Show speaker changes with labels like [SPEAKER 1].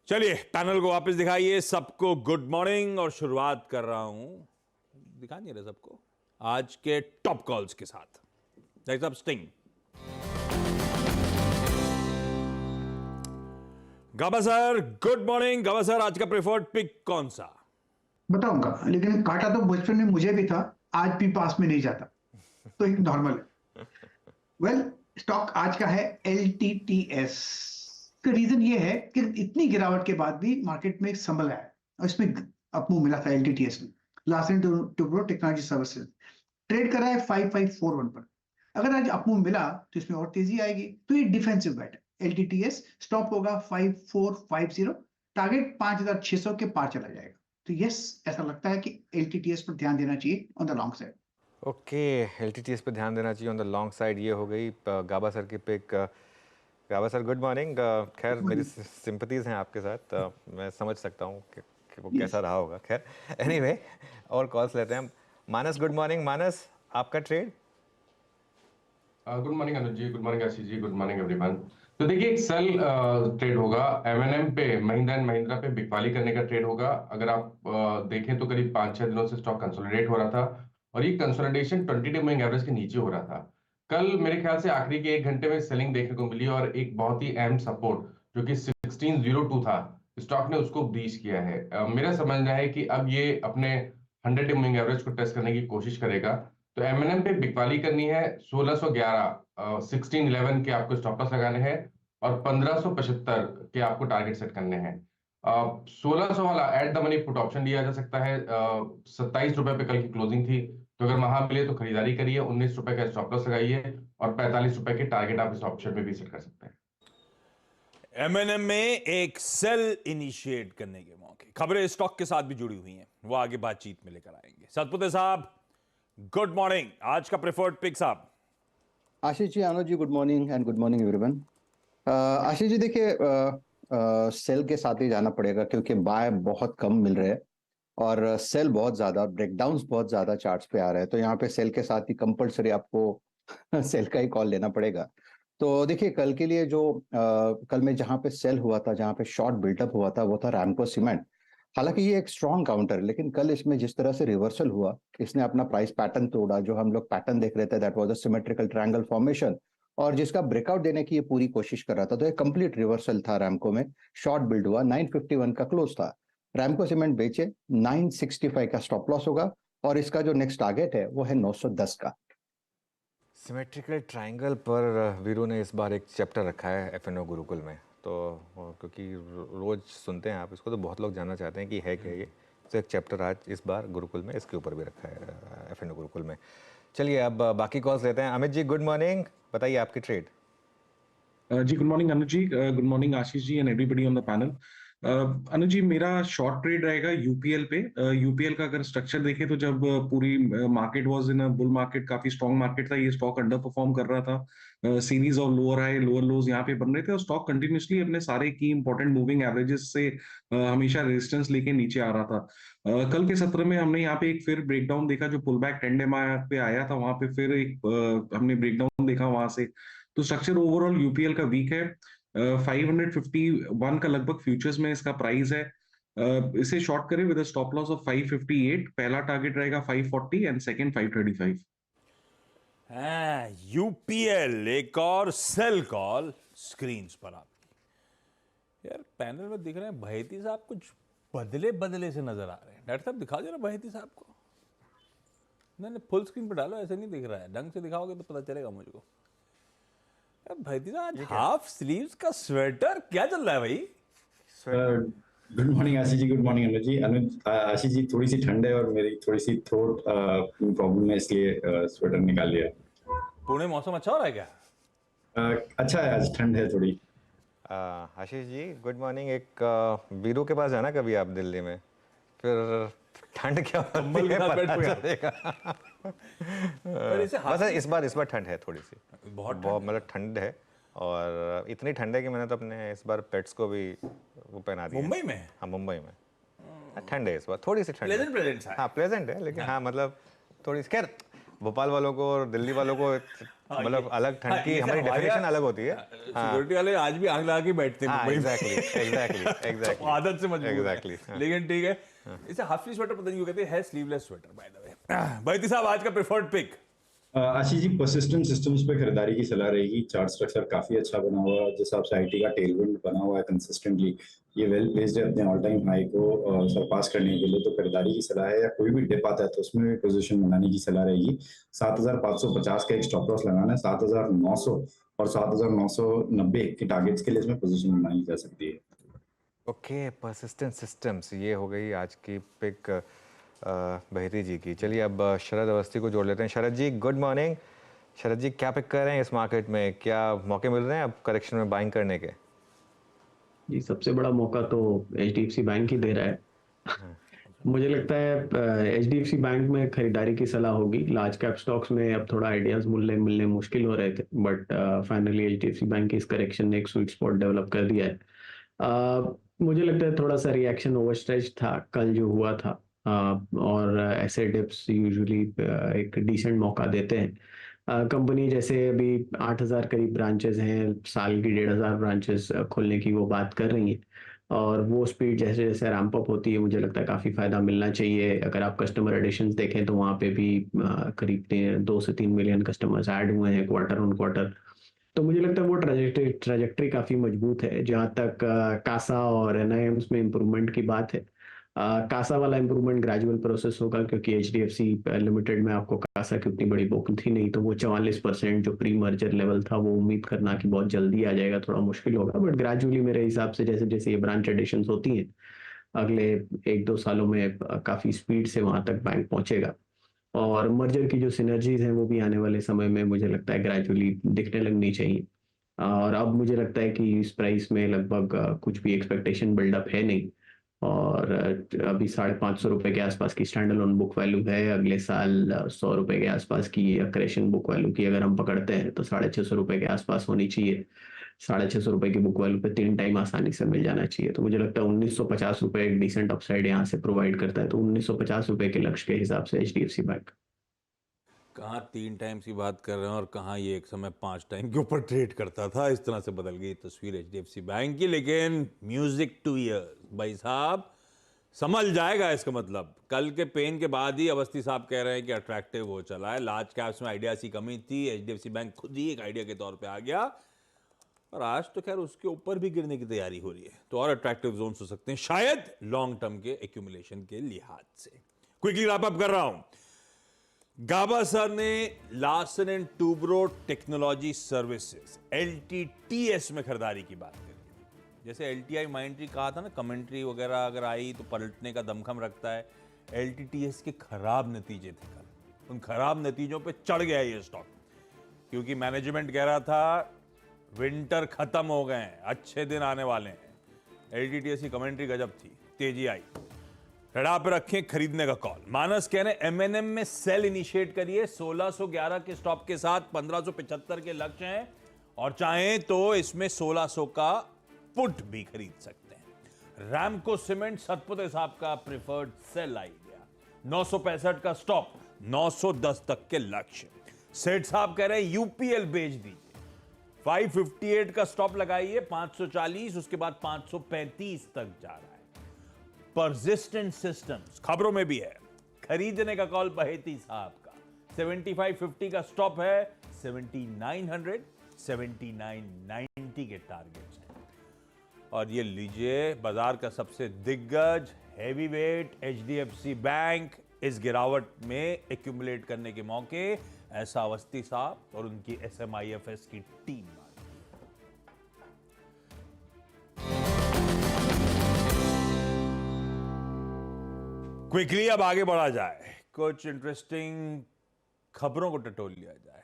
[SPEAKER 1] चलिए पैनल को वापस दिखाइए सबको गुड मॉर्निंग। और शुरुआत कर रहा हूं, दिखा नहीं रहे सबको, आज के टॉप कॉल्स के साथ। Next up sting. Gaba sir good morning. Gaba sir, आज का प्रेफर्ड पिक कौन सा?
[SPEAKER 2] बताऊंगा, लेकिन काटा तो बचपन में मुझे भी था, आज भी पास में नहीं जाता, तो एक नॉर्मल है। वेल, स्टॉक आज का है LTTS। का रीजन ये है कि इतनी गिरावट के बाद भी मार्केट में संभल है और इसमें अपमूव मिला था LTTS में। Last two technology services trade कर रहा है 5541 पर। अगर आज अपमूव मिला तो इसमें और तेजी आएगी, तो ये डिफेंसिव बेट है। LTTS स्टॉप होगा 5450, टारगेट 5600 के पार चला जाएगा। तो यस, ऐसा लगता है कि LTTS पर ध्यान देना चाहिए on the long side.
[SPEAKER 3] Okay, LTTS पे ध्यान देना चाहिए ऑन द लॉन्ग साइड। ये हो गई गाबा सर की पिक। गाबा सर गुड मॉर्निंग। खैर मेरी सिंपथीज़ हैं आपके साथ। मैं समझ सकता हूँ कि वो कैसा रहा होगा। खैर एनीवे, और कॉल्स लेते हैं। मानस गुड मॉर्निंग। मानस, आपका trade?
[SPEAKER 4] Good morning Anuj ji, good morning Ashish ji, good morning everyone. तो देखिए, एक सेल ट्रेड होगा M&M पे, महिंद्रा एंड महिंद्रा पे बिकवाली करने का ट्रेड होगा। अगर आप देखें तो करीब 5-6 दिनों से स्टॉक कंसोलिडेट हो रहा था और ये कंसोलिडेशन 22 मूविंग एवरेज के नीचे हो रहा था। कल मेरे ख्याल से आखिरी के 1 घंटे में सेलिंग देखने को मिली और एक बहुत ही अहम सपोर्ट जो कि 1602 था, स्टॉक ने उसको ब्रीच किया है। मेरा समझना है कि अब ये अपने 100 मूविंग एवरेज को टेस्ट करने की कोशिश करेगा। तो M&M पे बिकवाली करनी है 1611, 1611 के आपको स्टॉप लॉस लगाने हैं और 1575 के आपको टारगेट सेट करने हैं। 1600 वाला at the money put option लिया जा सकता है। 27 रुपए पे कल की क्लोजिंग थी, तो अगर वहां मिले तो खरीदारी करिए। 19 रुपए का स्टॉप लॉस लगाइए और 45 रुपए के टारगेट आप इस ऑप्शन में भी सेट कर सकते हैं।
[SPEAKER 1] M&M में एक सेल इनिशिएट करने के मौके, खबरें स्टॉक के साथ भी जुड़ी हुई हैं, वो आगे बातचीत में लेकर आएंगे। सतपुते साहब गुड मॉर्निंग। आज का प्रेफर्ड पिक साहब?
[SPEAKER 5] Ashish ji, Anuj ji, good morning and good morning everyone. Ashish ji देखिए, सेल के साथ ही जाना पड़ेगा क्योंकि बाय बहुत कम मिल रहे हैं और सेल बहुत ज्यादा, ब्रेकडाउन्स बहुत ज्यादा चार्ट्स पे आ रहे हैं। तो यहाँ पे सेल के साथ ही कंपलसरी आपको सेल का ही कॉल लेना पड़ेगा। तो देखिए, कल के लिए जो कल में जहाँ पे सेल हुआ था, जहाँ पे शॉर्ट बिल्टअप हुआ था, वो था रैमको सीमेंट। हालांकि ये एक स्ट्रॉन्ग काउंटर, लेकिन कल इसमें जिस तरह से रिवर्सल हुआ, इसने अपना प्राइस पैटर्न तोड़ा। जो हम लोग पैटर्न देख रहे थे, that was a symmetrical triangle formation, और जिसका ब्रेकआउट देने की ये पूरी कोशिश कर रहा था। तो एक कंप्लीट रिवर्सल था रैमको में। शॉर्ट बिल्ड हुआ, 951 का क्लोज था। रैमको सीमेंट बेचे, 965 का स्टॉप लॉस होगा और इसका जो नेक्स्ट टारगेट है वो है 910 का।
[SPEAKER 3] सिमेट्रिकल ट्रायंगल पर वीरू ने इस बार एक चैप्टर रखा है FNO गुरुकुल में। तो क्योंकि रोज सुनते हैं आप इसको, तो बहुत लोग जानना चाहते हैं कि है क्या ये। तो एक चैप्टर आज इस बार गुरुकुल में इसके ऊपर भी रखा है FNO गुरुकुल में। चलिए अब बाकी कॉल्स लेते हैं। अमित जी गुड मॉर्निंग, बताइए आपकी ट्रेड।
[SPEAKER 6] जी good morning Anuj ji, good morning Ashish ji and everybody on the panel. Anuj ji, मेरा शॉर्ट ट्रेड रहेगा यूपीएल पे। यूपीएल का अगर स्ट्रक्चर देखें तो जब पूरी market was in a bull market, काफी स्ट्रॉन्ग मार्केट था, ये स्टॉक अंडर परफॉर्म कर रहा था। Series of lower high lower lows यहाँ पे बन रहे थे और स्टॉक कंटिन्यूसली अपने सारे की इंपॉर्टेंट मूविंग एवरेजेस से हमेशा रेजिस्टेंस लेके नीचे आ रहा था। कल के सत्र में हमने यहाँ पे एक फिर ब्रेकडाउन देखा, जो पुल बैक टेंडेम पे आया था, वहां पे फिर एक हमने ब्रेकडाउन देखा वहां से। तो स्ट्रक्चर ओवरऑल यूपीएल का वीक है। 551 का लगभग फ्यूचर्स में इसका प्राइस है। इसे शॉर्ट करें विद स्टॉप लॉस ऑफ 558। पहला टारगेट रहेगा 540 एंड सेकंड 535।
[SPEAKER 1] यूपीएल एक और सेल कॉल स्क्रीन पर आपकी। यार पैनल में दिख रहे हैं बहेती साहब कुछ बदले बदले से नजर आ रहे हैं। डॉक्टर साहब दिखा दो ना बहेती साहब को। नहीं फुल स्क्रीन पर डालो, ऐसे नहीं दिख रहा है। ढंग से दिखाओगे तो पता चलेगा मुझको। भाई आज हाफ स्लीव्स का स्वेटर क्या चल रहा है भाई?
[SPEAKER 7] Good morning Ashish ji, good morning Anuj जी। अनुज, आशीष जी थोड़ी सी ठंड है और मेरी थोड़ी सी थ्रोट प्रॉब्लम है, इसलिए स्वेटर निकाल लिया।
[SPEAKER 1] पुणे मौसम अच्छा हो रहा है क्या?
[SPEAKER 7] अच्छा है, आज ठंड है थोड़ी।
[SPEAKER 3] आशीष जी गुड मॉर्निंग। एक वीरू के पास जाना कभी आप दिल्ली में, फिर ठंड क्या होती है पता चलेगा। बस इस बार ठंड है थोड़ी सी, बहुत मतलब ठंड है। और इतनी ठंड है कि मैंने तो अपने इस बार पेट्स को भी वो पहना दिया।
[SPEAKER 1] मुंबई में?
[SPEAKER 3] हाँ मुंबई में ठंड है इस बार, थोड़ी सी ठंड है।
[SPEAKER 1] प्लेजेंट है।
[SPEAKER 3] हाँ प्लेजेंट है, लेकिन हाँ मतलब थोड़ी सी। खैर भोपाल वालों को और दिल्ली वालों को मतलब अलग ठंड की हमारी डेफिनेशन अलग होती है।
[SPEAKER 1] सिक्योरिटी वाले आज भी आग लगा के बैठते हैं
[SPEAKER 3] हाँ
[SPEAKER 1] मुंबई में।
[SPEAKER 3] एग्जैक्टली
[SPEAKER 1] आदत से मजबूर है।
[SPEAKER 3] Exactly, हाँ।
[SPEAKER 1] लेकिन ठीक है, इसे हाफ स्लीव स्वेटर पता नहीं क्यों कहते हैं, sleeveless sweater by the way. भाईती साहब आज का preferred pick.
[SPEAKER 7] Ashish ji, persistent systems पे खरीदारी की सलाह रहेगी। चार्ट स्ट्रक्चर काफी अच्छा बना हुआ है, जिस हिसाब से आईटी का टेलविंड बना हुआ है कंसिस्टेंटली, ये वेल प्लेस्ड है अपने ऑल टाइम हाई को सरपास करने के लिए। तो खरीदारी की सलाह है, या कोई भी डिप आता है तो उसमें भी पोजीशन बनाने की सलाह रहेगी। 7550 का एक स्टॉप लॉस लगाना है, 7900 और 7990 के टारगेट्स के लिए इसमें पोजीशन बनाई जा सकती है।
[SPEAKER 3] ओके, परसिस्टेंट सिस्टम्स, ये हो गई आज की पिक बहती जी की। चलिए अब शरद अवस्थी को जोड़ लेते हैं। शरद जी गुड मॉर्निंग। शरद जी क्या पिक कर रहे हैं इस मार्केट में, क्या मौके मिल रहे हैं अब करेक्शन में बाइंग करने के?
[SPEAKER 8] जी सबसे बड़ा मौका तो एचडीएफसी बैंक ही दे रहा है। मुझे लगता है एचडीएफसी बैंक में खरीदारी की सलाह होगी। लार्ज कैप स्टॉक्स में अब थोड़ा आइडियाज मिलने मुश्किल हो रहे थे, बट फाइनली एचडीएफसी बैंक की इस करेक्शन ने एक स्वीट स्पॉट डेवलप कर दिया है। मुझे लगता है थोड़ा सा रिएक्शन ओवरस्ट्रेच था कल जो हुआ था, और ऐसे डिप्स यूजुअली एक डिसेंट मौका देते हैं। कंपनी जैसे अभी 8000 करीब ब्रांचेस हैं, साल की 1500 ब्रांचेस खोलने की वो बात कर रही हैं, और वो स्पीड जैसे जैसे रैंप अप होती है मुझे लगता है काफ़ी फ़ायदा मिलना चाहिए। अगर आप कस्टमर एडिशंस देखें तो वहाँ पे भी करीब 2 से 3 मिलियन कस्टमर्स ऐड हुए हैं क्वार्टर ऑन क्वार्टर। तो मुझे लगता है वो ट्रैजेक्टरी काफ़ी मजबूत है। जहाँ तक कासा और एनआईएम्स में इम्प्रूवमेंट की बात है, कासा वाला इम्प्रूवमेंट ग्रेजुअल प्रोसेस होगा, क्योंकि एचडीएफसी लिमिटेड में आपको कासा की उतनी बड़ी बुक थी नहीं, तो वो 44% जो प्री मर्जर लेवल था वो उम्मीद करना कि बहुत जल्दी आ जाएगा थोड़ा मुश्किल होगा। बट ग्रेजुअली मेरे हिसाब से जैसे जैसे ये ब्रांच एडिशंस होती हैं अगले 1-2 सालों में काफ़ी स्पीड से वहाँ तक बैंक पहुँचेगा। और मर्जर की जो सिनर्जीज हैं वो भी आने वाले समय में मुझे लगता है ग्रेजुअली दिखने लगनी चाहिए। और अब मुझे लगता है कि इस प्राइस में लगभग कुछ भी एक्सपेक्टेशन बिल्डअप है नहीं, और अभी 550 रुपए के आसपास की स्टैंड अलोन बुक वैल्यू है। अगले साल 100 रुपए के आसपास की अक्रेशन बुक वैल्यू की अगर हम पकड़ते हैं तो 650 रुपए के आसपास होनी चाहिए। 650 रुपए की बुक वैल्यू पे 3 टाइम आसानी से मिल जाना चाहिए। तो मुझे लगता है 1950 रुपए एक डिसेंट अपसाइड यहाँ से प्रोवाइड करता है। तो 1950 रुपए के लक्ष्य के हिसाब से एचडीएफसी बैंक।
[SPEAKER 1] कहाँ 3 टाइम्स की बात कर रहे हैं और कहाँ ये एक समय 5 टाइम के ऊपर ट्रेड करता था। इस तरह से बदल गई तस्वीर एचडीएफसी बैंक की। लेकिन म्यूजिक टू ईयर्स भाई साहब, संभल जाएगा। इसका मतलब कल के पेन के बाद ही अवस्थी साहब कह रहे हैं कि अट्रैक्टिव हो चला है। लार्ज कैप्स में आइडियाज की कमी थी, एचडीएफसी बैंक खुद ही एक आइडिया के तौर पे आ गया, और आज तो खैर उसके ऊपर भी गिरने की तैयारी हो रही है। तो और अट्रैक्टिव जोन्स हो सकते हैं शायद लॉन्ग टर्म के एक्यूमुलेशन के लिहाज से। क्विकली रैप अप कर रहा हूं। गाबा सर ने Larsen and Toubro technology services LTTS में खरीदारी की बात करी। जैसे LTI माइंट्री कहा था ना, कमेंट्री वगैरह अगर आई तो पलटने का दमखम रखता है। LTTS के खराब नतीजे थे कल, उन खराब नतीजों पे चढ़ गया ये स्टॉक, क्योंकि मैनेजमेंट कह रहा था विंटर खत्म हो गए हैं, अच्छे दिन आने वाले हैं। LTTS की कमेंट्री गजब थी, तेजी आई। रडार पे रखें खरीदने का कॉल। मानस कह रहे M&M में सेल इनिशिएट करिए। 1611 के स्टॉप के साथ 1575 के लक्ष्य हैं, और चाहें तो इसमें 1600 का पुट भी खरीद सकते हैं। रैमको सीमेंट सतपुते साहब का प्रिफर्ड सेल आइडिया, 965 का स्टॉप, 910 तक के लक्ष्य। सेठ साहब कह रहे हैं यूपीएल बेच दीजिए, 558 का स्टॉप लगाइए, 540, उसके बाद 535 तक जा रहा है। परसिस्टेंट सिस्टम्स खबरों में भी है, खरीदने का कॉल बहेती साहब का। 7550 का स्टॉप है, 7900, 7990 के टारगेट्स हैं। और ये लीजिए बाजार का सबसे दिग्गज हैवी वेट एचडीएफसी बैंक, इस गिरावट में एक्यूमुलेट करने के मौके ऐसा अवस्थी साहब और उनकी SMIFS की टीम। क्विकली अब आगे बढ़ा जाए, कुछ इंटरेस्टिंग खबरों को टटोल लिया जाए।